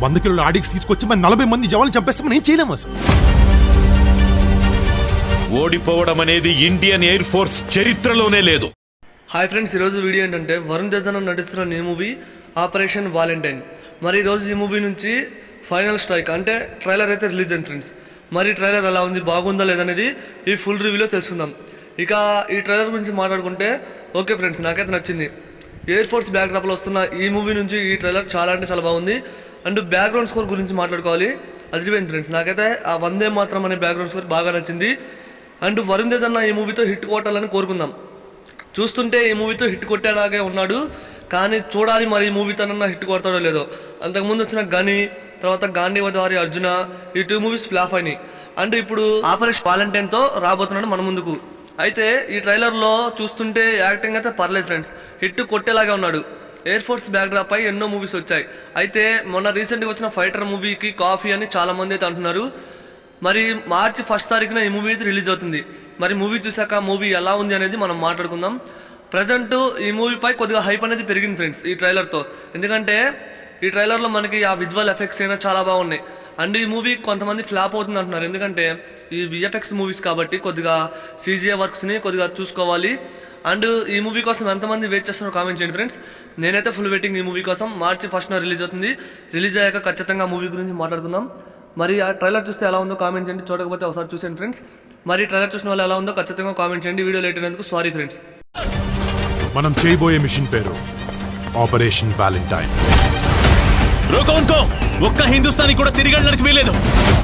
100 కిలోల ఆడిక్స్ తీసుకొచ్చి మన 40 మంది జవాన్లు చంపేస్తే మనం ఏం చేయలేము అసలు. ఓడిపోవడం అనేది ఇండియన్ ఎయిర్ ఫోర్స్ చరిత్రలోనే లేదు. హాయ్ ఫ్రెండ్స్, ఈరోజు వీడియో ఏంటంటే వరుణ్ తేజ్ నటిస్తున్న న్యూ మూవీ ఆపరేషన్ వాలంటైన్. మరి ఈరోజు ఈ మూవీ నుంచి ఫైనల్ స్ట్రైక్ అంటే ట్రైలర్ అయితే రిలీజ్ అయింది ఫ్రెండ్స్. మరి ట్రైలర్ ఎలా ఉంది, బాగుందా లేదనేది ఈ ఫుల్ రివ్యూలో తెలుసుకుందాం. ఇక ఈ ట్రైలర్ గురించి మాట్లాడుకుంటే ఓకే ఫ్రెండ్స్, నాకైతే నచ్చింది. ఎయిర్ ఫోర్స్ బ్యాక్డ్రాప్లో వస్తున్న ఈ మూవీ నుంచి ఈ ట్రైలర్ చాలా అంటే చాలా బాగుంది. అండ్ బ్యాక్గ్రౌండ్ స్కోర్ గురించి మాట్లాడుకోవాలి, అదిరిపోయింది ఫ్రెండ్స్. నాకైతే ఆ వందే మాత్రం అనే బ్యాక్గ్రౌండ్ స్కోర్ బాగా నచ్చింది. అండ్ వరుణ్ తేజ్ అన్న ఈ మూవీతో హిట్ కొట్టాలని కోరుకుందాం. చూస్తుంటే ఈ మూవీతో హిట్ కొట్టేలాగే ఉన్నాడు, కానీ చూడాలి మరి ఈ మూవీతోనన్నా హిట్ కొడతాడో లేదో. అంతకుముందు వచ్చిన గని, తర్వాత గాంధీవధారి అర్జున, ఈ 2 మూవీస్ ఫ్లాప్ అయినాయి. అండ్ ఇప్పుడు ఆపరేషన్ వాలంటైన్తో రాబోతున్నాడు మన ముందుకు. అయితే ఈ ట్రైలర్లో చూస్తుంటే యాక్టింగ్ అయితే పర్లేదు ఫ్రెండ్స్, హిట్ కొట్టేలాగే ఉన్నాడు. ఎయిర్ ఫోర్స్ బ్యాక్డ్రాప్ పై ఎన్నో మూవీస్ వచ్చాయి. అయితే మొన్న రీసెంట్గా వచ్చిన ఫైటర్ మూవీకి కాఫీ అని చాలామంది అయితే అంటున్నారు. మరి మార్చి 1st తారీఖున ఈ మూవీ అయితే రిలీజ్ అవుతుంది. మరి మూవీ చూసాక మూవీ ఎలా ఉంది అనేది మనం మాట్లాడుకుందాం. ప్రజెంట్ ఈ మూవీపై కొద్దిగా హైప్ అనేది పెరిగింది ఫ్రెండ్స్ ఈ ట్రైలర్తో. ఎందుకంటే ఈ ట్రైలర్లో మనకి ఆ విజువల్ ఎఫెక్ట్స్ అయినా చాలా బాగున్నాయి. అండ్ ఈ మూవీ కొంతమంది ఫ్లాప్ అవుతుంది అంటున్నారు, ఎందుకంటే ఈ విఎఫ్ఎక్స్ మూవీస్ కాబట్టి కొద్దిగా సీజీఐ వర్క్స్ని కొద్దిగా చూసుకోవాలి. అండ్ ఈ మూవీ కోసం ఎంతమంది వెయిట్ చేస్తున్నారో కామెంట్ చేయండి ఫ్రెండ్స్. నేనైతే ఫుల్ వెయిటింగ్ ఈ మూవీ కోసం. మార్చి 1st రిలీజ్ అవుతుంది. రిలీజ్ అయ్యాక ఖచ్చితంగా మూవీ గురించి మాట్లాడుకుందాం. మరి ఆ ట్రైలర్ చూస్తే ఎలా ఉందో కామెంట్ చేయండి, చూడకపోతే ఒకసారి చూసేయండి ఫ్రెండ్స్. మరి ట్రైలర్ చూసిన వాళ్ళు ఎలా ఉందో ఖచ్చితంగా కామెంట్ చేయండి. వీడియో లేట్ అయినందుకు సారీ ఫ్రెండ్స్. మనం చేయబోయే మిషన్ పేరు ఆపరేషన్ వాలంటైన్. ఒక్క హిందుస్థానీ కూడా తిరిగి వెళ్ళడానికి వీలేదు.